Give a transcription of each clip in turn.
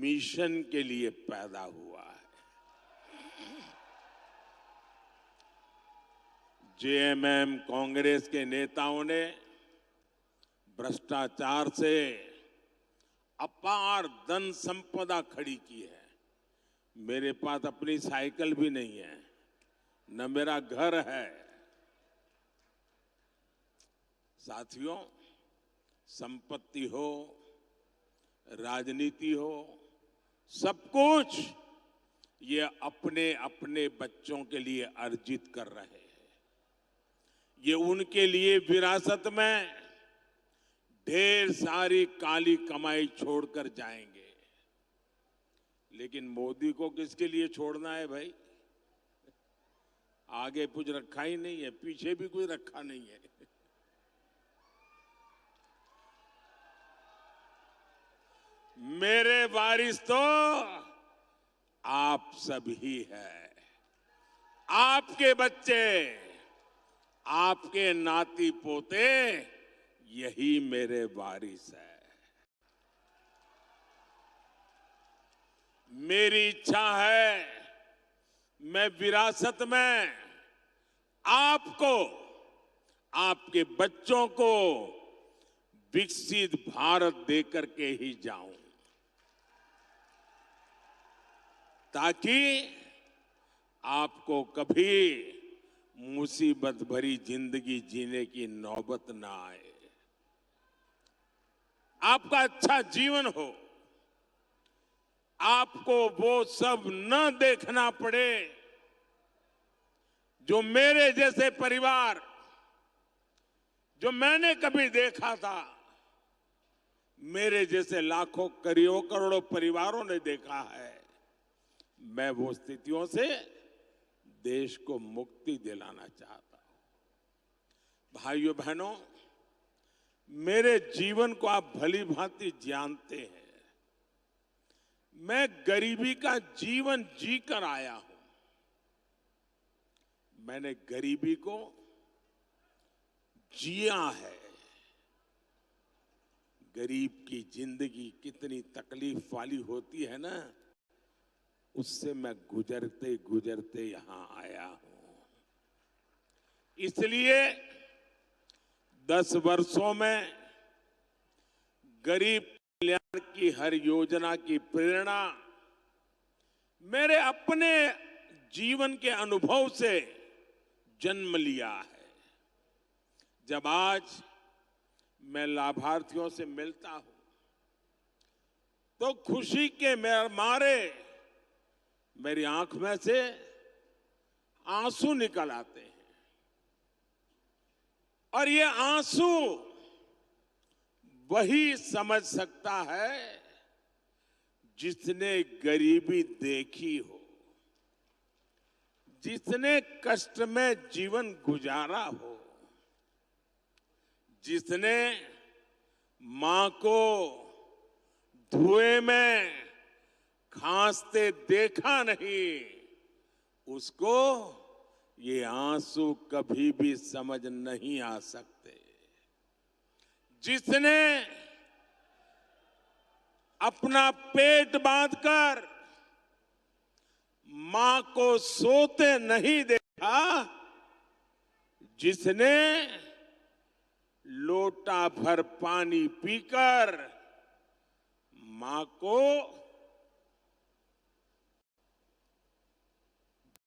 Mission के लिए पैदा हुआ है। जेएमएम कांग्रेस के नेताओं ने भ्रष्टाचार से अपार धन संपदा खड़ी की है। मेरे पास अपनी साइकिल भी नहीं है, न मेरा घर है। साथियों, संपत्ति हो, राजनीति हो, सब कुछ ये अपने अपने बच्चों के लिए अर्जित कर रहे हैं। ये उनके लिए विरासत में ढेर सारी काली कमाई छोड़कर जाएंगे। लेकिन मोदी को किसके लिए छोड़ना है भाई? आगे कुछ रखा ही नहीं है, पीछे भी कुछ रखा नहीं है। मेरे वारिस तो आप सब ही है। आपके बच्चे, आपके नाती पोते, यही मेरे वारिस है। मेरी इच्छा है मैं विरासत में आपको, आपके बच्चों को विकसित भारत देकर के ही जाऊं, ताकि आपको कभी मुसीबत भरी जिंदगी जीने की नौबत ना आए, आपका अच्छा जीवन हो, आपको वो सब न देखना पड़े जो मेरे जैसे परिवार, जो मैंने कभी देखा था, मेरे जैसे लाखों करोड़ों परिवारों ने देखा है। मैं वो स्थितियों से देश को मुक्ति दिलाना चाहता हूं। भाइयों बहनों, मेरे जीवन को आप भली भांति जानते हैं। मैं गरीबी का जीवन जीकर आया हूं। मैंने गरीबी को जिया है। गरीब की जिंदगी कितनी तकलीफ वाली होती है ना, उससे मैं गुजरते गुजरते यहां आया हूं। इसलिए 10 वर्षों में गरीब कल्याण की हर योजना की प्रेरणा मेरे अपने जीवन के अनुभव से जन्म लिया है। जब आज मैं लाभार्थियों से मिलता हूं तो खुशी के मारे मेरी आंख में से आंसू निकल आते हैं। और ये आंसू वही समझ सकता है जिसने गरीबी देखी हो, जिसने कष्ट में जीवन गुजारा हो, जिसने मां को धुएं में खांसते देखा नहीं, उसको ये आंसू कभी भी समझ नहीं आ सकते। जिसने अपना पेट बांधकर मां को सोते नहीं देखा, जिसने लोटा भर पानी पीकर मां को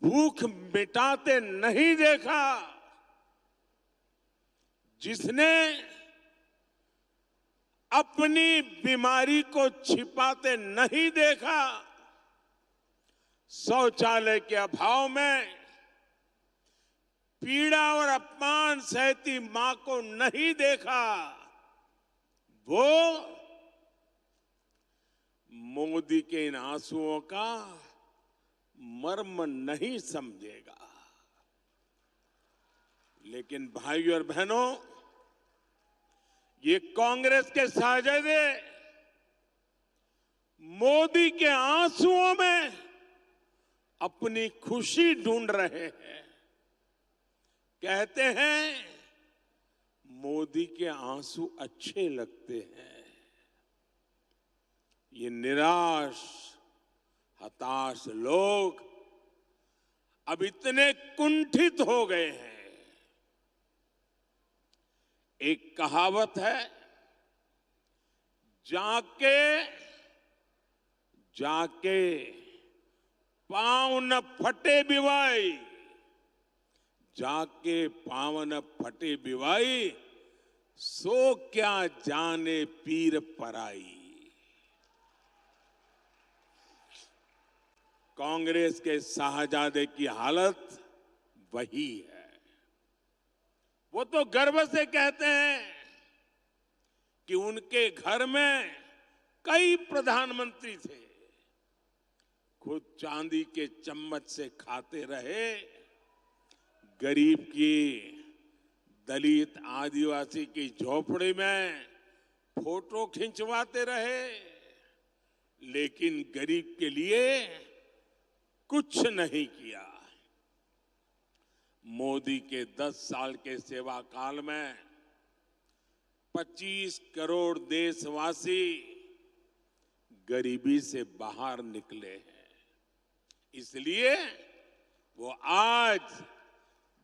भूख मिटाते नहीं देखा, जिसने अपनी बीमारी को छिपाते नहीं देखा, शौचालय के अभाव में पीड़ा और अपमान सहती मां को नहीं देखा, वो मोदी के इन आंसुओं का मर्म नहीं समझेगा। लेकिन भाइयों और बहनों, ये कांग्रेस के साजिदे मोदी के आंसुओं में अपनी खुशी ढूंढ रहे हैं। कहते हैं मोदी के आंसू अच्छे लगते हैं। ये निराश, हताश लोग अब इतने कुंठित हो गए हैं। एक कहावत है, जाके जाके पांव न फटे बिवाई, जाके पांव न फटे बिवाई, सो क्या जाने पीर पराई। कांग्रेस के शाहजादे की हालत वही है। वो तो गर्व से कहते हैं कि उनके घर में कई प्रधानमंत्री थे, खुद चांदी के चम्मच से खाते रहे, गरीब की, दलित आदिवासी की झोपड़ी में फोटो खिंचवाते रहे, लेकिन गरीब के लिए कुछ नहीं किया। मोदी के 10 साल के सेवा काल में 25 करोड़ देशवासी गरीबी से बाहर निकले हैं। इसलिए वो आज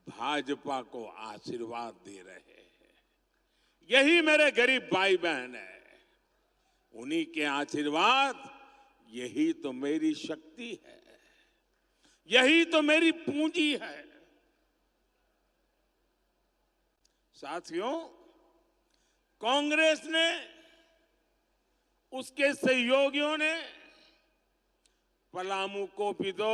भाजपा को आशीर्वाद दे रहे हैं। यही मेरे गरीब भाई बहन है, उन्हीं के आशीर्वाद, यही तो मेरी शक्ति है, यही तो मेरी पूंजी है। साथियों, कांग्रेस ने, उसके सहयोगियों ने पलामू को भी तो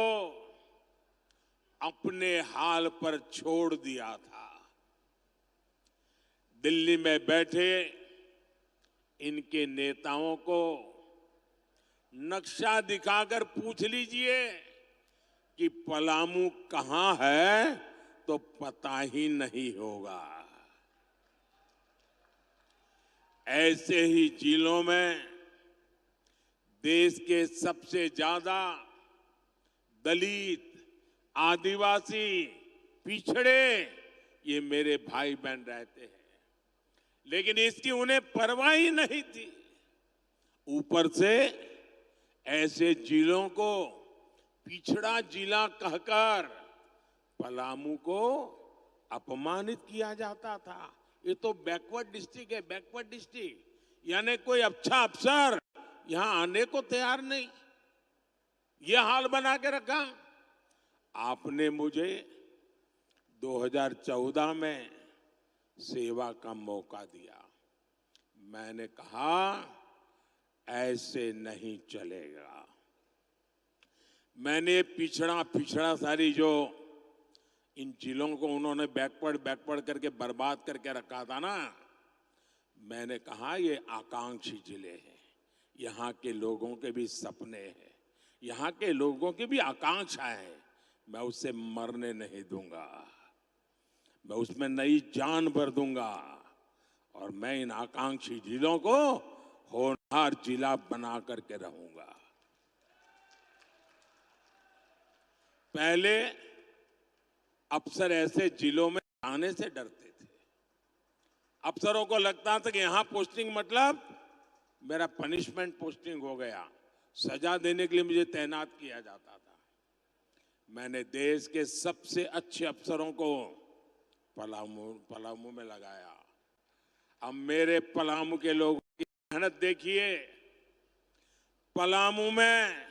अपने हाल पर छोड़ दिया था। दिल्ली में बैठे इनके नेताओं को नक्शा दिखाकर पूछ लीजिए कि पलामू कहां है, तो पता ही नहीं होगा। ऐसे ही जिलों में देश के सबसे ज्यादा दलित, आदिवासी, पिछड़े ये मेरे भाई बहन रहते हैं, लेकिन इसकी उन्हें परवाह ही नहीं थी। ऊपर से ऐसे जिलों को पिछड़ा जिला कहकर पलामू को अपमानित किया जाता था। ये तो बैकवर्ड डिस्ट्रिक्ट है, बैकवर्ड डिस्ट्रिक्ट, यानी कोई अच्छा अफसर यहां आने को तैयार नहीं। ये हाल बना के रखा। आपने मुझे 2014 में सेवा का मौका दिया। मैंने कहा ऐसे नहीं चलेगा। मैंने पिछड़ा सारी जो इन जिलों को उन्होंने बैकवर्ड करके बर्बाद करके रखा था ना, मैंने कहा ये आकांक्षी जिले हैं, यहाँ के लोगों के भी सपने हैं, यहाँ के लोगों की भी आकांक्षाएं हैं। मैं उससे मरने नहीं दूंगा, मैं उसमें नई जान भर दूंगा और मैं इन आकांक्षी जिलों को होनहार जिला बना करके रहूंगा। पहले अफसर ऐसे जिलों में आने से डरते थे। अफसरों को लगता था कि यहां पोस्टिंग मतलब मेरा पनिशमेंट पोस्टिंग हो गया, सजा देने के लिए मुझे तैनात किया जाता था। मैंने देश के सबसे अच्छे अफसरों को पलामू में लगाया। अब मेरे पलामू के लोगों की मेहनत देखिए। पलामू में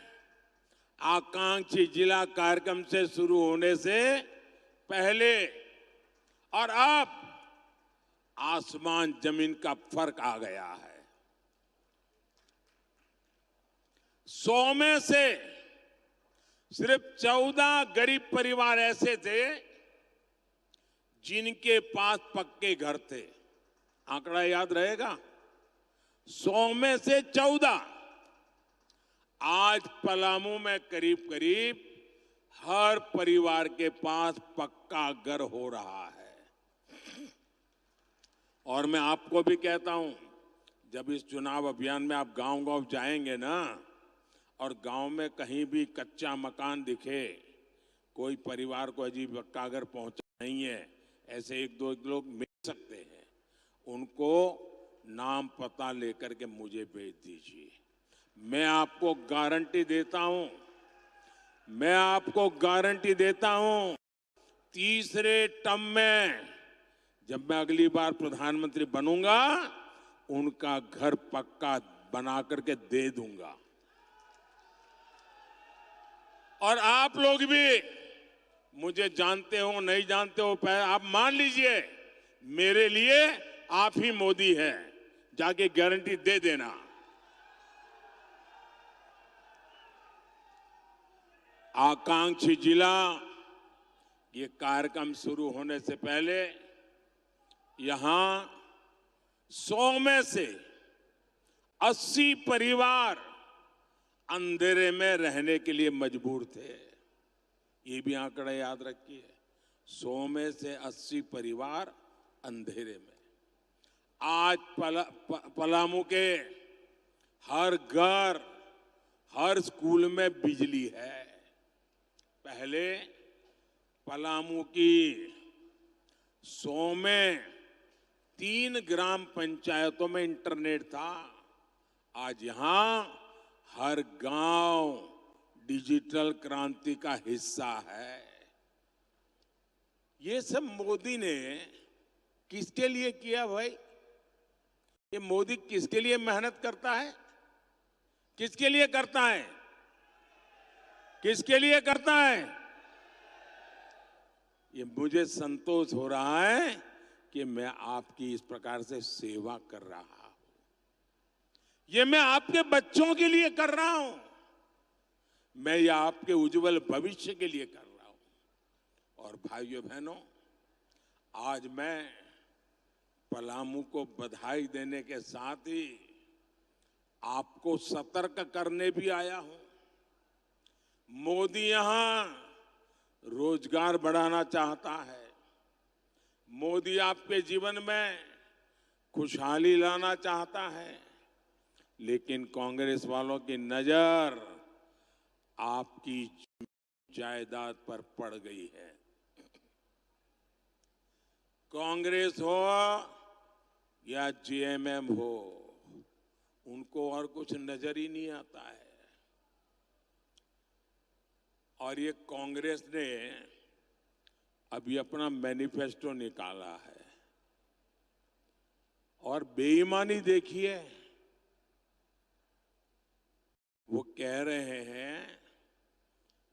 आकांक्षी जिला कार्यक्रम से शुरू होने से पहले और अब आसमान जमीन का फर्क आ गया है। 100 में से सिर्फ 14 गरीब परिवार ऐसे थे जिनके पास पक्के घर थे। आंकड़ा याद रहेगा, 100 में से 14। आज पलामू में करीब करीब हर परिवार के पास पक्का घर हो रहा है। और मैं आपको भी कहता हूं, जब इस चुनाव अभियान में आप गांव-गांव जाएंगे ना, और गांव में कहीं भी कच्चा मकान दिखे, कोई परिवार को अजीब पक्का घर पहुंचा नहीं है, ऐसे एक दो लोग मिल सकते हैं, उनको नाम पता लेकर के मुझे भेज दीजिए। मैं आपको गारंटी देता हूं, मैं आपको गारंटी देता हूं, तीसरे टर्म में जब मैं अगली बार प्रधानमंत्री बनूंगा, उनका घर पक्का बना करके दे दूंगा। और आप लोग भी मुझे जानते हो नहीं जानते हो, आप मान लीजिए मेरे लिए आप ही मोदी हैं, जाके गारंटी दे देना। आकांक्षी जिला, ये कार्यक्रम शुरू होने से पहले यहां 100 में से 80 परिवार अंधेरे में रहने के लिए मजबूर थे। ये भी आंकड़ा याद रखिए, 100 में से 80 परिवार अंधेरे में। आज पलामू के हर घर, हर स्कूल में बिजली है। पहले पलामू की 100 में 3 ग्राम पंचायतों में इंटरनेट था। आज यहां हर गांव डिजिटल क्रांति का हिस्सा है। ये सब मोदी ने किसके लिए किया भाई? ये मोदी किसके लिए मेहनत करता है? किसके लिए करता है? किसके लिए करता है? ये मुझे संतोष हो रहा है कि मैं आपकी इस प्रकार से सेवा कर रहा हूं। ये मैं आपके बच्चों के लिए कर रहा हूं, मैं ये आपके उज्जवल भविष्य के लिए कर रहा हूं। और भाइयों बहनों, आज मैं पलामू को बधाई देने के साथ ही आपको सतर्क करने भी आया हूं। मोदी यहां रोजगार बढ़ाना चाहता है, मोदी आपके जीवन में खुशहाली लाना चाहता है, लेकिन कांग्रेस वालों की नजर आपकी जायदाद पर पड़ गई है। कांग्रेस हो या जेएमएम हो, उनको और कुछ नजर ही नहीं आता है। और ये कांग्रेस ने अभी अपना मैनिफेस्टो निकाला है, और बेईमानी देखिए, वो कह रहे हैं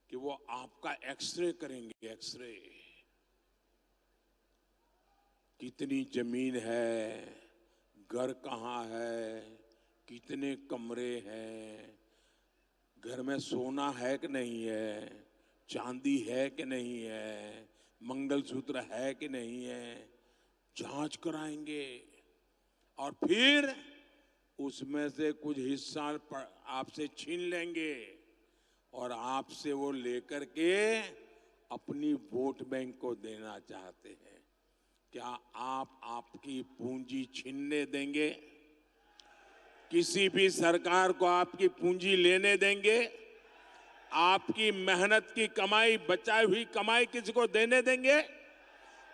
कि वो आपका एक्सरे करेंगे। एक्सरे, कितनी जमीन है, घर कहाँ है, कितने कमरे हैं, घर में सोना है कि नहीं है, चांदी है कि नहीं है, मंगलसूत्र है कि नहीं है, जांच कराएंगे। और फिर उसमें से कुछ हिस्सा आपसे छीन लेंगे और आपसे वो लेकर के अपनी वोट बैंक को देना चाहते हैं। क्या आप आपकी पूंजी छीनने देंगे? किसी भी सरकार को आपकी पूंजी लेने देंगे? आपकी मेहनत की कमाई, बचाई हुई कमाई किसी को देने देंगे?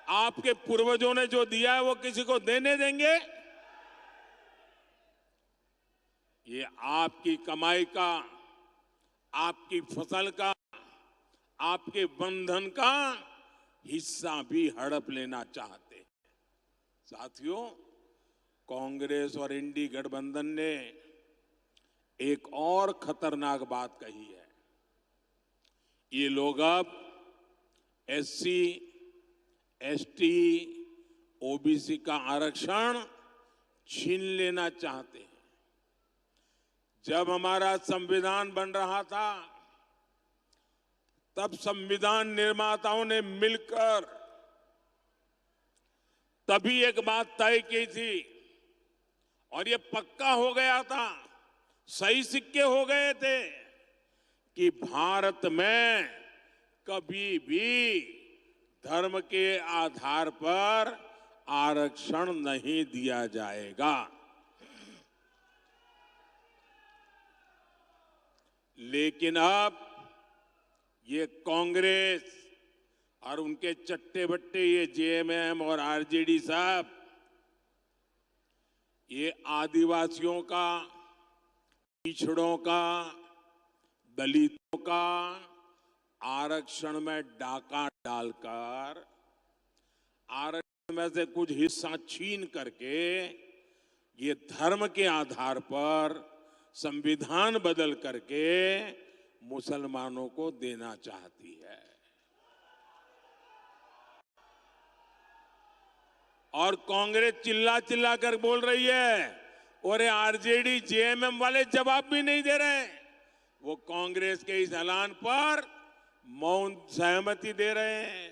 आपके पूर्वजों ने जो दिया है वो किसी को देने देंगे? ये आपकी कमाई का, आपकी फसल का, आपके बंधन का हिस्सा भी हड़प लेना चाहते हैं। साथियों, कांग्रेस और इंडी गठबंधन ने एक और खतरनाक बात कही है। ये लोग अब एससी, एसटी, ओबीसी का आरक्षण छीन लेना चाहते हैं। जब हमारा संविधान बन रहा था, तब संविधान निर्माताओं ने मिलकर तभी एक बात तय की थी, और ये पक्का हो गया था, सही सिक्के हो गए थे, कि भारत में कभी भी धर्म के आधार पर आरक्षण नहीं दिया जाएगा। लेकिन अब ये कांग्रेस और उनके चट्टे बट्टे ये जेएमएम और आरजेडी साहब, ये आदिवासियों का पिछड़ों का, दलितों का आरक्षण में डाका डालकर आरक्षण में से कुछ हिस्सा छीन करके ये धर्म के आधार पर संविधान बदल करके मुसलमानों को देना चाहती है। और कांग्रेस चिल्ला चिल्ला कर बोल रही है और ये आरजेडी जेएमएम वाले जवाब भी नहीं दे रहे। वो कांग्रेस के इस ऐलान पर मौन सहमति दे रहे हैं।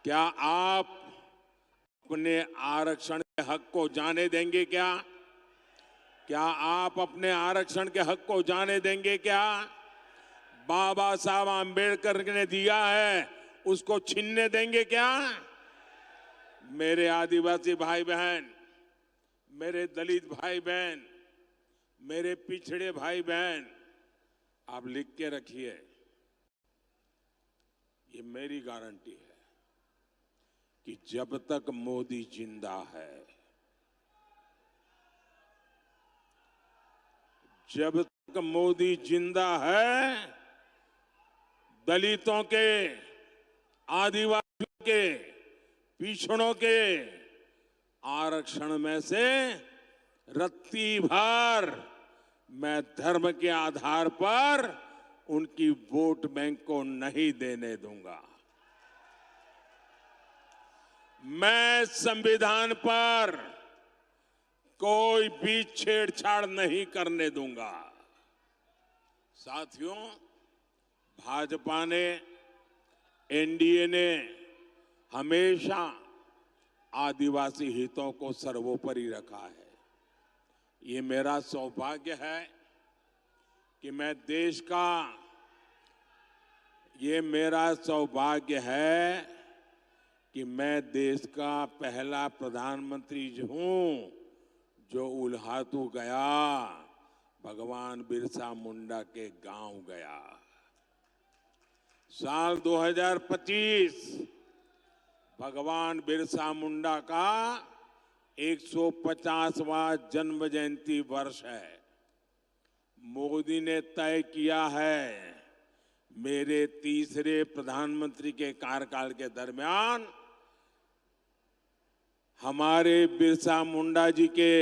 क्या आप अपने आरक्षण के हक को जाने देंगे क्या? क्या आप अपने आरक्षण के हक को जाने देंगे क्या? बाबा साहब आंबेडकर ने दिया है, उसको छीनने देंगे क्या? मेरे आदिवासी भाई बहन, मेरे दलित भाई बहन, मेरे पिछड़े भाई बहन, आप लिख के रखिए, ये मेरी गारंटी है कि जब तक मोदी जिंदा है, जब तक मोदी जिंदा है, दलितों के, आदिवासियों के, पिछड़ों के आरक्षण में से रत्ती भर मैं धर्म के आधार पर उनकी वोट बैंक को नहीं देने दूंगा। मैं संविधान पर कोई भी छेड़छाड़ नहीं करने दूंगा। साथियों, भाजपा ने, एनडीए ने हमेशा आदिवासी हितों को सर्वोपरि रखा है। ये मेरा सौभाग्य है कि मैं देश का, ये मेरा सौभाग्य है कि मैं देश का पहला प्रधानमंत्री हूं जो उल्हातू गया, भगवान बिरसा मुंडा के गांव गया। साल 2025 भगवान बिरसा मुंडा का 150वां जन्म जयंती वर्ष है। मोदी ने तय किया है मेरे तीसरे प्रधानमंत्री के कार्यकाल के दरमियान हमारे बिरसा मुंडा जी के